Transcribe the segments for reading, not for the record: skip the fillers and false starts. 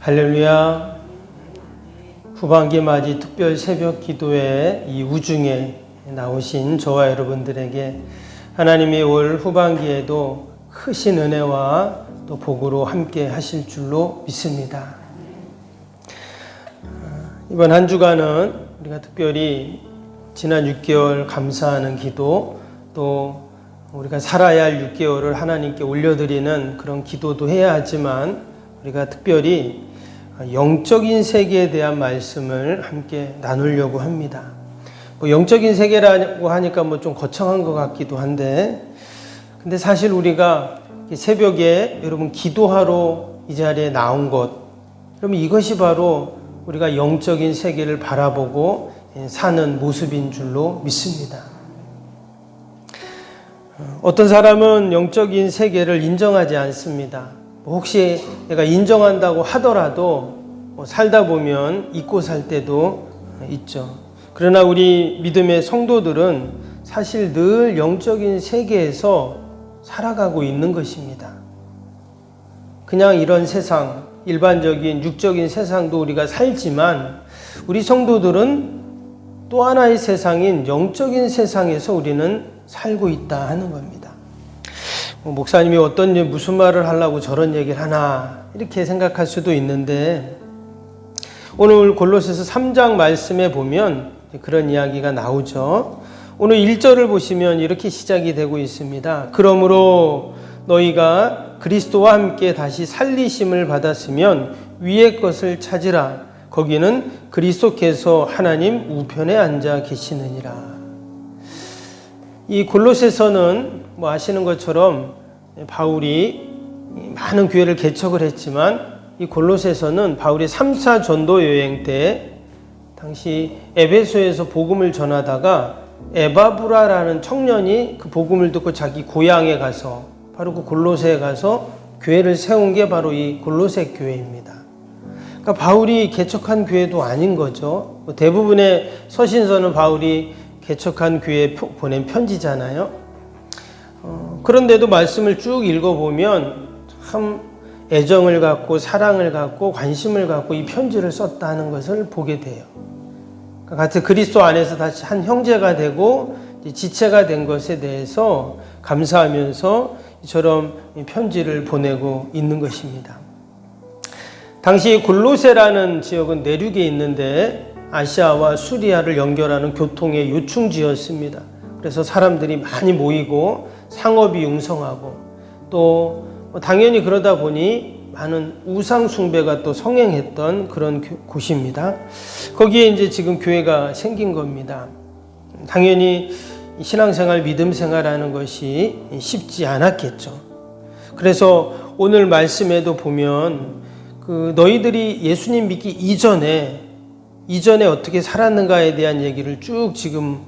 할렐루야. 후반기 맞이 특별 새벽 기도회 이 우중에 나오신 저와 여러분들에게 하나님이 올 후반기에도 크신 은혜와 또 복으로 함께 하실 줄로 믿습니다. 이번 한 주간은 우리가 특별히 지난 6개월 감사하는 기도, 또 우리가 살아야 할 6개월을 하나님께 올려드리는 그런 기도도 해야 하지만, 우리가 특별히 영적인 세계에 대한 말씀을 함께 나누려고 합니다. 영적인 세계라고 하니까 좀 거창한 것 같기도 한데, 근데 사실 우리가 새벽에 여러분 기도하러 이 자리에 나온 것, 그러면 이것이 바로 우리가 영적인 세계를 바라보고 사는 모습인 줄로 믿습니다. 어떤 사람은 영적인 세계를 인정하지 않습니다. 혹시 내가 인정한다고 하더라도 살다 보면 잊고 살 때도 있죠. 그러나 우리 믿음의 성도들은 사실 늘 영적인 세계에서 살아가고 있는 것입니다. 그냥 이런 세상, 일반적인 육적인 세상도 우리가 살지만, 우리 성도들은 또 하나의 세상인 영적인 세상에서 우리는 살고 있다 하는 겁니다. 목사님이 무슨 말을 하려고 저런 얘기를 하나 이렇게 생각할 수도 있는데, 오늘 골로새서 3장 말씀에 보면 그런 이야기가 나오죠. 오늘 1절을 보시면 이렇게 시작이 되고 있습니다. 그러므로 너희가 그리스도와 함께 다시 살리심을 받았으면 위의 것을 찾으라. 거기는 그리스도께서 하나님 우편에 앉아 계시느니라. 이 골로새서는 아시는 것처럼 바울이 많은 교회를 개척을 했지만, 이 골로새서는 바울이 3차 전도 여행 때 당시 에베소에서 복음을 전하다가 에바브라라는 청년이 그 복음을 듣고 자기 고향에 가서, 바로 그 골로새에 가서 교회를 세운 게 바로 이 골로새 교회입니다. 그러니까 바울이 개척한 교회도 아닌 거죠. 대부분의 서신서는 바울이 개척한 교회에 보낸 편지잖아요. 그런데도 말씀을 쭉 읽어보면 참 애정을 갖고 사랑을 갖고 관심을 갖고 이 편지를 썼다는 것을 보게 돼요. 같은 그리스도 안에서 다시 한 형제가 되고 지체가 된 것에 대해서 감사하면서 이처럼 편지를 보내고 있는 것입니다. 당시 골로새라는 지역은 내륙에 있는데 아시아와 수리아를 연결하는 교통의 요충지였습니다. 그래서 사람들이 많이 모이고 상업이 융성하고, 또 당연히 그러다 보니 많은 우상 숭배가 또 성행했던 그런 곳입니다. 거기에 이제 지금 교회가 생긴 겁니다. 당연히 신앙생활, 믿음생활하는 것이 쉽지 않았겠죠. 그래서 오늘 말씀에도 보면 너희들이 예수님 믿기 이전에 어떻게 살았는가에 대한 얘기를 쭉 지금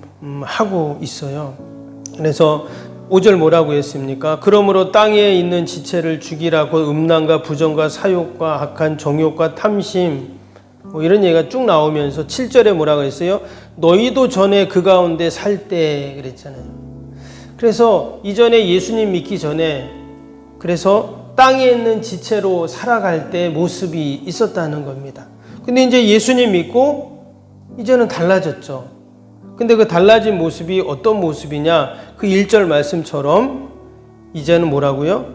하고 있어요. 그래서 5절 뭐라고 했습니까? 그러므로 땅에 있는 지체를 죽이라고 음란과 부정과 사욕과 악한 정욕과 탐심, 이런 얘기가 쭉 나오면서 7절에 뭐라고 했어요? 너희도 전에 그 가운데 살 때 그랬잖아요. 그래서 이전에 예수님 믿기 전에, 그래서 땅에 있는 지체로 살아갈 때 모습이 있었다는 겁니다. 근데 이제 예수님 믿고 이제는 달라졌죠. 근데 그 달라진 모습이 어떤 모습이냐? 그 1절 말씀처럼 이제는 뭐라고요?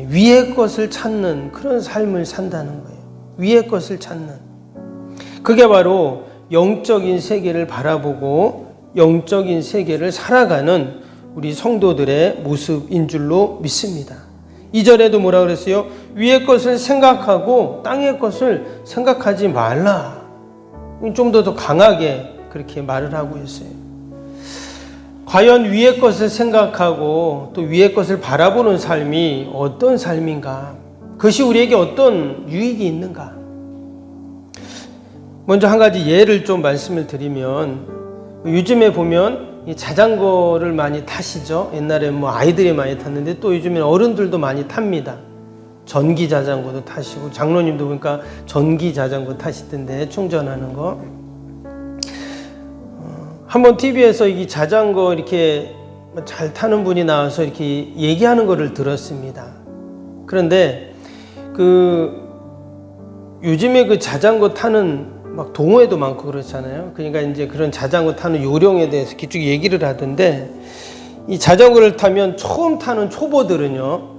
위의 것을 찾는 그런 삶을 산다는 거예요. 위의 것을 찾는. 그게 바로 영적인 세계를 바라보고 영적인 세계를 살아가는 우리 성도들의 모습인 줄로 믿습니다. 2절에도 뭐라 그랬어요? 위의 것을 생각하고 땅의 것을 생각하지 말라. 좀 더 강하게 그렇게 말을 하고 있어요. 과연 위의 것을 생각하고 또 위의 것을 바라보는 삶이 어떤 삶인가? 그것이 우리에게 어떤 유익이 있는가? 먼저 한 가지 예를 좀 말씀을 드리면, 요즘에 보면 자전거를 많이 타시죠. 옛날에 아이들이 많이 탔는데 또 요즘에는 어른들도 많이 탑니다. 전기 자전거도 타시고, 장로님도 보니까 전기 자전거 타시던데, 충전하는 거. 한번 TV에서 이 자전거 이렇게 잘 타는 분이 나와서 이렇게 얘기하는 거를 들었습니다. 그런데 요즘에 그 자전거 타는 막 동호회도 많고 그렇잖아요. 그러니까 이제 그런 자전거 타는 요령에 대해서 쭉 얘기를 하던데, 이 자전거를 타면 처음 타는 초보들은요,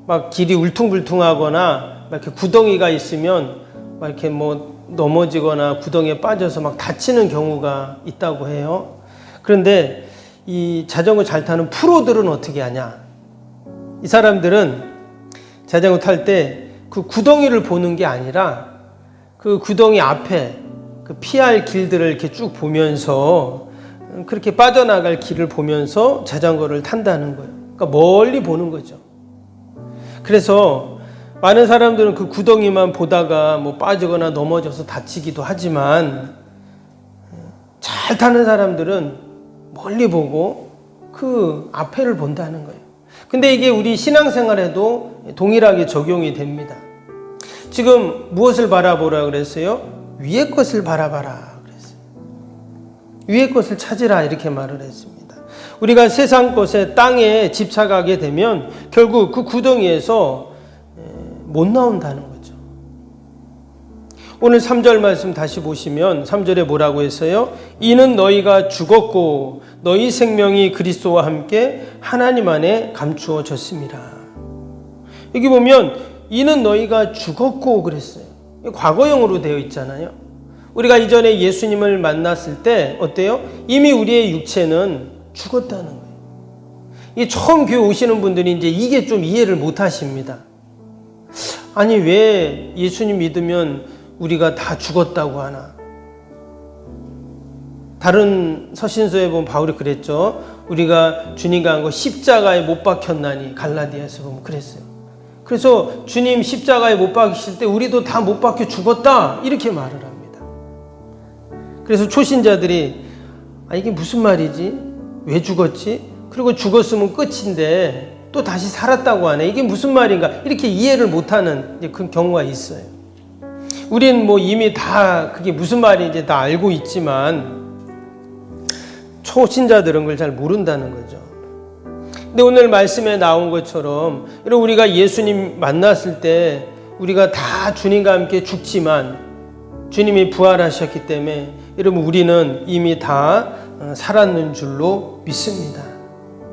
막 길이 울퉁불퉁하거나 막 이렇게 구덩이가 있으면 막 이렇게 뭐 넘어지거나 구덩이에 빠져서 막 다치는 경우가 있다고 해요. 그런데 이 자전거 잘 타는 프로들은 어떻게 하냐? 이 사람들은 자전거 탈 때 그 구덩이를 보는 게 아니라 그 구덩이 앞에 그 피할 길들을 이렇게 쭉 보면서, 그렇게 빠져나갈 길을 보면서 자전거를 탄다는 거예요. 그러니까 멀리 보는 거죠. 그래서 많은 사람들은 그 구덩이만 보다가 뭐 빠지거나 넘어져서 다치기도 하지만, 잘 타는 사람들은 멀리 보고 그 앞에를 본다는 거예요. 근데 이게 우리 신앙생활에도 동일하게 적용이 됩니다. 지금 무엇을 바라보라 그랬어요? 위의 것을 바라봐라 그랬어요. 위의 것을 찾으라 이렇게 말을 했습니다. 우리가 세상 것에 땅에 집착하게 되면 결국 그 구덩이에서 못 나온다는 거죠. 오늘 3절 말씀 다시 보시면 3절에 뭐라고 했어요? 이는 너희가 죽었고 너희 생명이 그리스도와 함께 하나님 안에 감추어졌습니다. 여기 보면 이는 너희가 죽었고 그랬어요. 과거형으로 되어 있잖아요. 우리가 이전에 예수님을 만났을 때 어때요? 이미 우리의 육체는 죽었다는 거예요. 이 처음 교회 오시는 분들이 이제 이게 좀 이해를 못 하십니다. 아니, 왜 예수님 믿으면 우리가 다 죽었다고 하나? 다른 서신서에 보면 바울이 그랬죠. 우리가 주님과 한 거 십자가에 못 박혔나니, 갈라디아에서 보면 그랬어요. 그래서 주님 십자가에 못 박히실 때 우리도 다 못 박혀 죽었다 이렇게 말을 합니다. 그래서 초신자들이 이게 무슨 말이지? 왜 죽었지? 그리고 죽었으면 끝인데 또 다시 살았다고 하네. 이게 무슨 말인가? 이렇게 이해를 못하는 그런 경우가 있어요. 우린 뭐 이미 다 그게 무슨 말인지 다 알고 있지만 초신자들은 그걸 잘 모른다는 거죠. 근데 오늘 말씀에 나온 것처럼 여러분, 우리가 예수님 만났을 때 우리가 다 주님과 함께 죽지만 주님이 부활하셨기 때문에 여러분, 우리는 이미 다 살았는 줄로 믿습니다.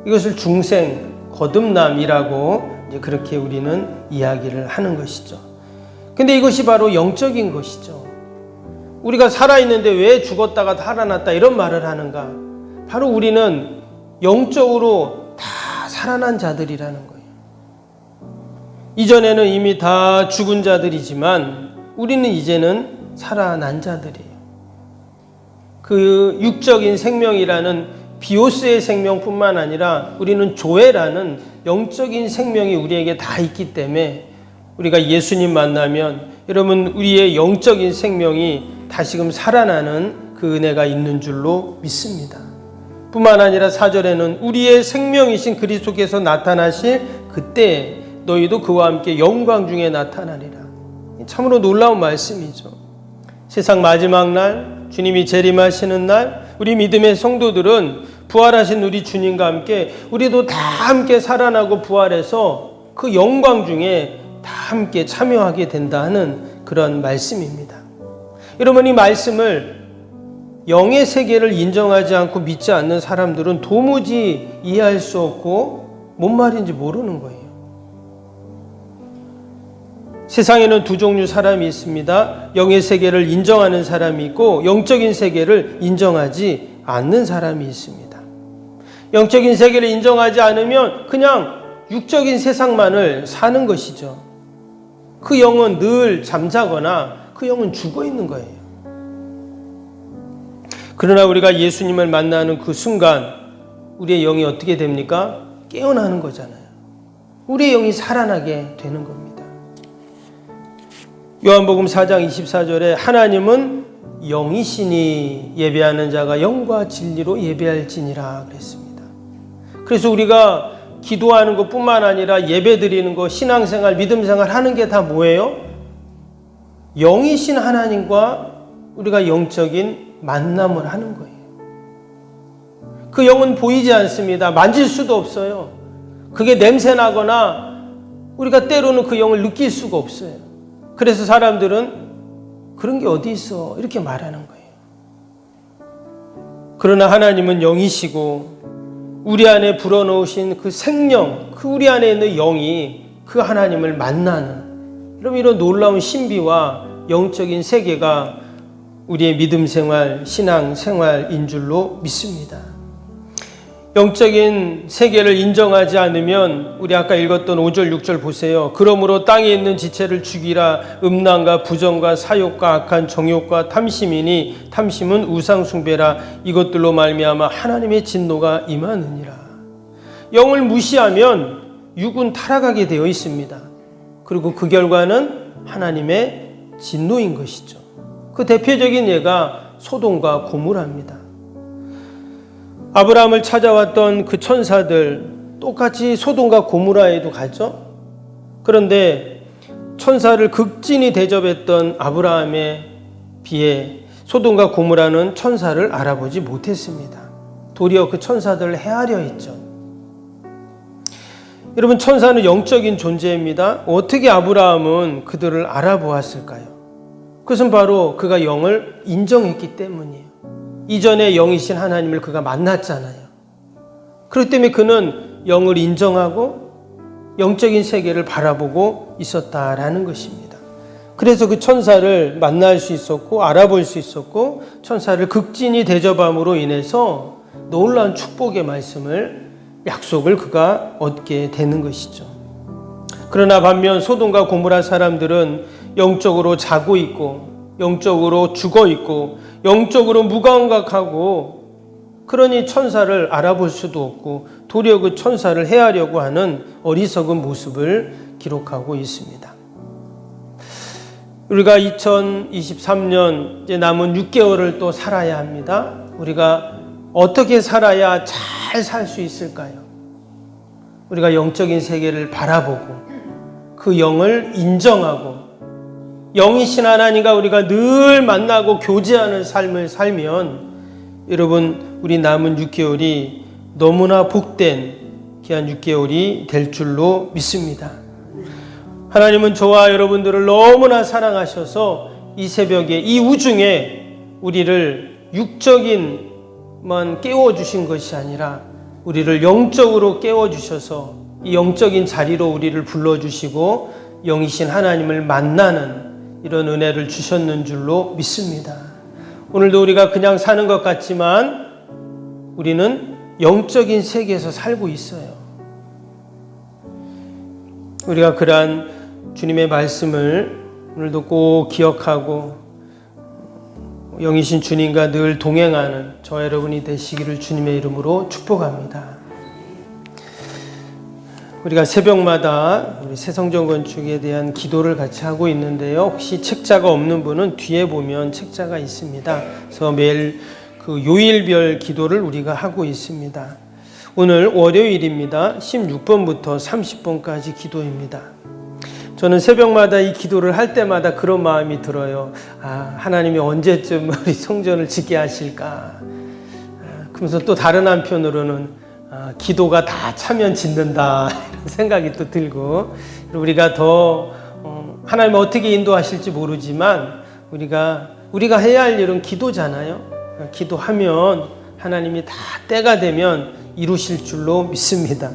이것을 중생 거듭남이라고 이제 그렇게 우리는 이야기를 하는 것이죠. 근데 이것이 바로 영적인 것이죠. 우리가 살아있는데 왜 죽었다가 살아났다 이런 말을 하는가? 바로 우리는 영적으로 다 살아난 자들이라는 거예요. 이전에는 이미 다 죽은 자들이지만 우리는 이제는 살아난 자들이에요. 그 육적인 생명이라는 비오스의 생명뿐만 아니라 우리는 조회라는 영적인 생명이 우리에게 다 있기 때문에 우리가 예수님 만나면 여러분, 우리의 영적인 생명이 다시금 살아나는 그 은혜가 있는 줄로 믿습니다. 뿐만 아니라 4절에는 우리의 생명이신 그리스도께서 나타나실 그때 너희도 그와 함께 영광 중에 나타나리라. 참으로 놀라운 말씀이죠. 세상 마지막 날, 주님이 재림하시는 날, 우리 믿음의 성도들은 부활하신 우리 주님과 함께 우리도 다 함께 살아나고 부활해서 그 영광 중에 다 함께 참여하게 된다 하는 그런 말씀입니다. 여러분, 이 말씀을 영의 세계를 인정하지 않고 믿지 않는 사람들은 도무지 이해할 수 없고 뭔 말인지 모르는 거예요. 세상에는 두 종류 사람이 있습니다. 영의 세계를 인정하는 사람이 있고 영적인 세계를 인정하지 않는 사람이 있습니다. 영적인 세계를 인정하지 않으면 그냥 육적인 세상만을 사는 것이죠. 그 영은 늘 잠자거나 그 영은 죽어 있는 거예요. 그러나 우리가 예수님을 만나는 그 순간 우리의 영이 어떻게 됩니까? 깨어나는 거잖아요. 우리의 영이 살아나게 되는 겁니다. 요한복음 4장 24절에 하나님은 영이시니 예배하는 자가 영과 진리로 예배할지니라 그랬습니다. 그래서 우리가 기도하는 것뿐만 아니라 예배 드리는 것, 신앙생활, 믿음생활 하는 게 다 뭐예요? 영이신 하나님과 우리가 영적인 만남을 하는 거예요. 그 영은 보이지 않습니다. 만질 수도 없어요. 그게 냄새나거나 우리가 때로는 그 영을 느낄 수가 없어요. 그래서 사람들은 그런 게 어디 있어? 이렇게 말하는 거예요. 그러나 하나님은 영이시고 우리 안에 불어넣으신 그 생명, 그 우리 안에 있는 영이 그 하나님을 만나는 이런 놀라운 신비와 영적인 세계가 우리의 믿음 생활, 신앙 생활인 줄로 믿습니다. 영적인 세계를 인정하지 않으면 우리 아까 읽었던 5절, 6절 보세요. 그러므로 땅에 있는 지체를 죽이라. 음란과 부정과 사욕과 악한 정욕과 탐심이니 탐심은 우상 숭배라. 이것들로 말미암아 하나님의 진노가 임하느니라. 영을 무시하면 육은 타락하게 되어 있습니다. 그리고 그 결과는 하나님의 진노인 것이죠. 그 대표적인 예가 소돔과 고모라입니다. 아브라함을 찾아왔던 그 천사들 똑같이 소돔과 고모라에도 가죠. 그런데 천사를 극진히 대접했던 아브라함에 비해 소돔과 고모라는 천사를 알아보지 못했습니다. 도리어 그 천사들을 헤아려 했죠. 여러분, 천사는 영적인 존재입니다. 어떻게 아브라함은 그들을 알아보았을까요? 그것은 바로 그가 영을 인정했기 때문이에요. 이전에 영이신 하나님을 그가 만났잖아요. 그렇기 때문에 그는 영을 인정하고 영적인 세계를 바라보고 있었다라는 것입니다. 그래서 그 천사를 만날 수 있었고 알아볼 수 있었고 천사를 극진히 대접함으로 인해서 놀라운 축복의 말씀을 약속을 그가 얻게 되는 것이죠. 그러나 반면 소돔과 고모라 사람들은 영적으로 자고 있고 영적으로 죽어 있고 영적으로 무감각하고 그러니 천사를 알아볼 수도 없고 도리어 그 천사를 해하려고 하는 어리석은 모습을 기록하고 있습니다. 우리가 2023년 이제 남은 6개월을 또 살아야 합니다. 우리가 어떻게 살아야 잘 살 수 있을까요? 우리가 영적인 세계를 바라보고 그 영을 인정하고 영이신 하나님과 우리가 늘 만나고 교제하는 삶을 살면 여러분 우리 남은 6개월이 너무나 복된 귀한 6개월이 될 줄로 믿습니다. 하나님은 저와 여러분들을 너무나 사랑하셔서 이 새벽에 이 우중에 우리를 육적인만 깨워주신 것이 아니라 우리를 영적으로 깨워주셔서 이 영적인 자리로 우리를 불러주시고 영이신 하나님을 만나는 이런 은혜를 주셨는 줄로 믿습니다. 오늘도 우리가 그냥 사는 것 같지만 우리는 영적인 세계에서 살고 있어요. 우리가 그러한 주님의 말씀을 오늘도 꼭 기억하고 영이신 주님과 늘 동행하는 저와 여러분이 되시기를 주님의 이름으로 축복합니다. 우리가 새벽마다 우리 새성전 건축에 대한 기도를 같이 하고 있는데요. 혹시 책자가 없는 분은 뒤에 보면 책자가 있습니다. 그래서 매일 그 요일별 기도를 우리가 하고 있습니다. 오늘 월요일입니다. 16번부터 30번까지 기도입니다. 저는 새벽마다 이 기도를 할 때마다 그런 마음이 들어요. 하나님이 언제쯤 우리 성전을 짓게 하실까? 그러면서 또 다른 한편으로는 기도가 다 차면 짓는다 이런 생각이 또 들고 우리가 더 하나님 어떻게 인도하실지 모르지만 우리가 해야 할 일은 기도잖아요. 기도하면 하나님이 다 때가 되면 이루실 줄로 믿습니다.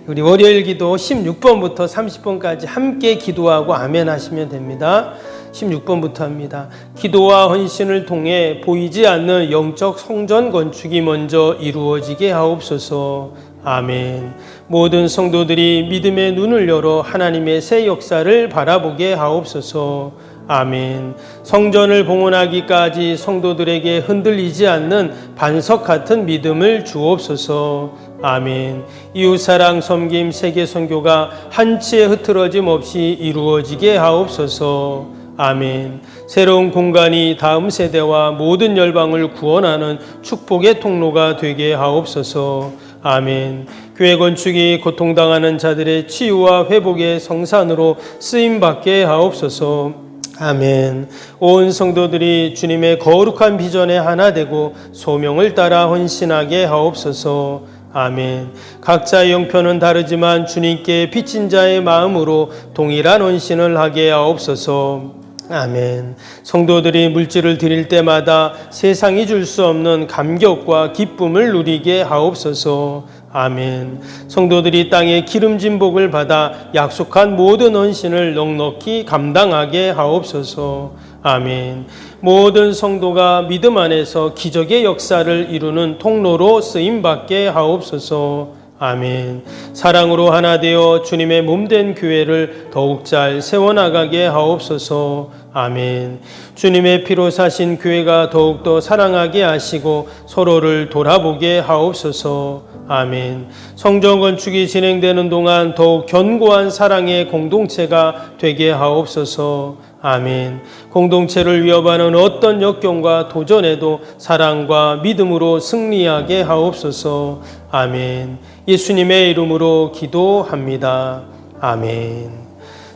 우리 월요일 기도 16번부터 30번까지 함께 기도하고 아멘 하시면 됩니다. 16번부터 합니다. 기도와 헌신을 통해 보이지 않는 영적 성전 건축이 먼저 이루어지게 하옵소서. 아멘. 모든 성도들이 믿음의 눈을 열어 하나님의 새 역사를 바라보게 하옵소서. 아멘. 성전을 봉헌하기까지 성도들에게 흔들리지 않는 반석 같은 믿음을 주옵소서. 아멘. 이웃사랑 섬김 세계 선교가 한치의 흐트러짐 없이 이루어지게 하옵소서. 아멘. 새로운 공간이 다음 세대와 모든 열방을 구원하는 축복의 통로가 되게 하옵소서. 아멘. 교회 건축이 고통당하는 자들의 치유와 회복의 성산으로 쓰임받게 하옵소서. 아멘. 온 성도들이 주님의 거룩한 비전에 하나 되고 소명을 따라 헌신하게 하옵소서. 아멘. 각자의 형편은 다르지만 주님께 빚진 자의 마음으로 동일한 헌신을 하게 하옵소서. 아멘. 성도들이 물질을 드릴 때마다 세상이 줄 수 없는 감격과 기쁨을 누리게 하옵소서. 아멘. 성도들이 땅의 기름진 복을 받아 약속한 모든 헌신을 넉넉히 감당하게 하옵소서. 아멘. 모든 성도가 믿음 안에서 기적의 역사를 이루는 통로로 쓰임받게 하옵소서. 아멘. 사랑으로 하나 되어 주님의 몸된 교회를 더욱 잘 세워나가게 하옵소서. 아멘. 주님의 피로 사신 교회가 더욱더 사랑하게 하시고 서로를 돌아보게 하옵소서. 아멘. 성전 건축이 진행되는 동안 더욱 견고한 사랑의 공동체가 되게 하옵소서. 아멘. 공동체를 위협하는 어떤 역경과 도전에도 사랑과 믿음으로 승리하게 하옵소서. 아멘. 예수님의 이름으로 기도합니다. 아멘.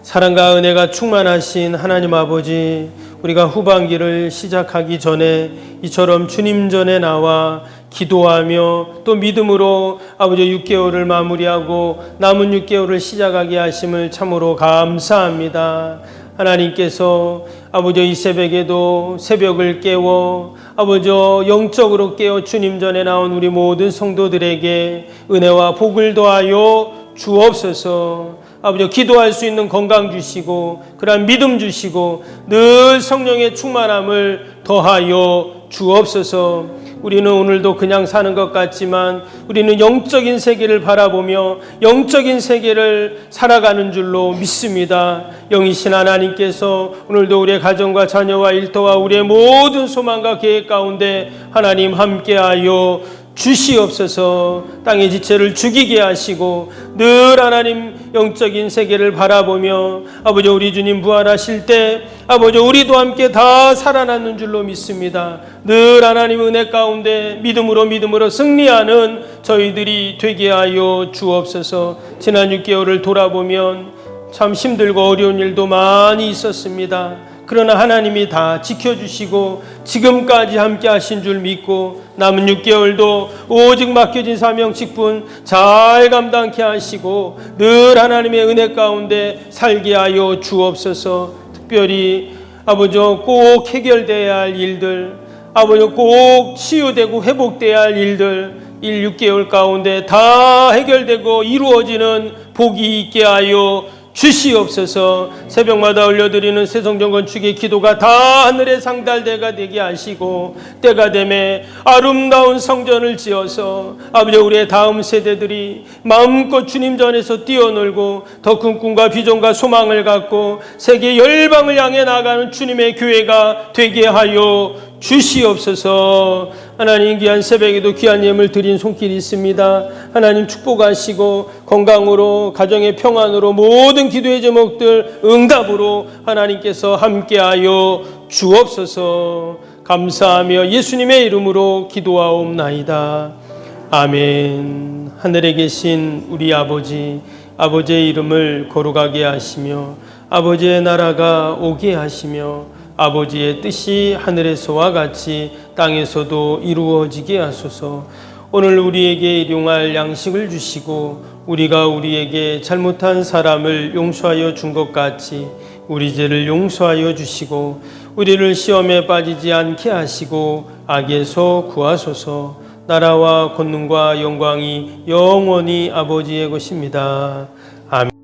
사랑과 은혜가 충만하신 하나님 아버지, 우리가 후반기를 시작하기 전에 이처럼 주님 전에 나와 기도하며 또 믿음으로 아버지 6개월을 마무리하고 남은 6개월을 시작하게 하심을 참으로 감사합니다. 하나님께서 아버지 이 새벽에도 새벽을 깨워 아버지 영적으로 깨어 주님 전에 나온 우리 모든 성도들에게 은혜와 복을 더하여 주옵소서. 아버지 기도할 수 있는 건강 주시고 그러한 믿음 주시고 늘 성령의 충만함을 더하여 주옵소서. 우리는 오늘도 그냥 사는 것 같지만 우리는 영적인 세계를 바라보며 영적인 세계를 살아가는 줄로 믿습니다. 영이신 하나님께서 오늘도 우리의 가정과 자녀와 일터와 우리의 모든 소망과 계획 가운데 하나님 함께하여 주시옵소서. 땅의 지체를 죽이게 하시고 늘 하나님 영적인 세계를 바라보며 아버지 우리 주님 부활하실 때 아버지 우리도 함께 다 살아나는 줄로 믿습니다. 늘 하나님 은혜 가운데 믿음으로 승리하는 저희들이 되게 하여 주옵소서. 지난 6개월을 돌아보면 참 힘들고 어려운 일도 많이 있었습니다. 그러나 하나님이 다 지켜주시고 지금까지 함께 하신 줄 믿고 남은 6개월도 오직 맡겨진 사명 직분 잘 감당케 하시고 늘 하나님의 은혜 가운데 살게 하여 주옵소서. 특별히 아버지 꼭 해결돼야 할 일들, 아버지 꼭 치유되고 회복돼야 할 일들 6개월 가운데 다 해결되고 이루어지는 복이 있게 하여 주시옵소서. 새벽마다 올려드리는 새성전 건축의 기도가 다 하늘의 상달대가 되게 하시고 때가 되매 아름다운 성전을 지어서 아버지 우리의 다음 세대들이 마음껏 주님 전에서 뛰어놀고 더 큰 꿈과 비전과 소망을 갖고 세계 열방을 향해 나가는 주님의 교회가 되게 하여 주시옵소서. 하나님 귀한 새벽에도 귀한 예물 드린 손길이 있습니다. 하나님 축복하시고 건강으로 가정의 평안으로 모든 기도의 제목들 응답으로 하나님께서 함께하여 주옵소서. 감사하며 예수님의 이름으로 기도하옵나이다. 아멘. 하늘에 계신 우리 아버지, 아버지의 이름을 거룩하게 하시며 아버지의 나라가 오게 하시며 아버지의 뜻이 하늘에서와 같이 땅에서도 이루어지게 하소서. 오늘 우리에게 일용할 양식을 주시고 우리가 우리에게 잘못한 사람을 용서하여 준 것 같이 우리 죄를 용서하여 주시고 우리를 시험에 빠지지 않게 하시고 악에서 구하소서. 나라와 권능과 영광이 영원히 아버지의 것입니다. 아멘.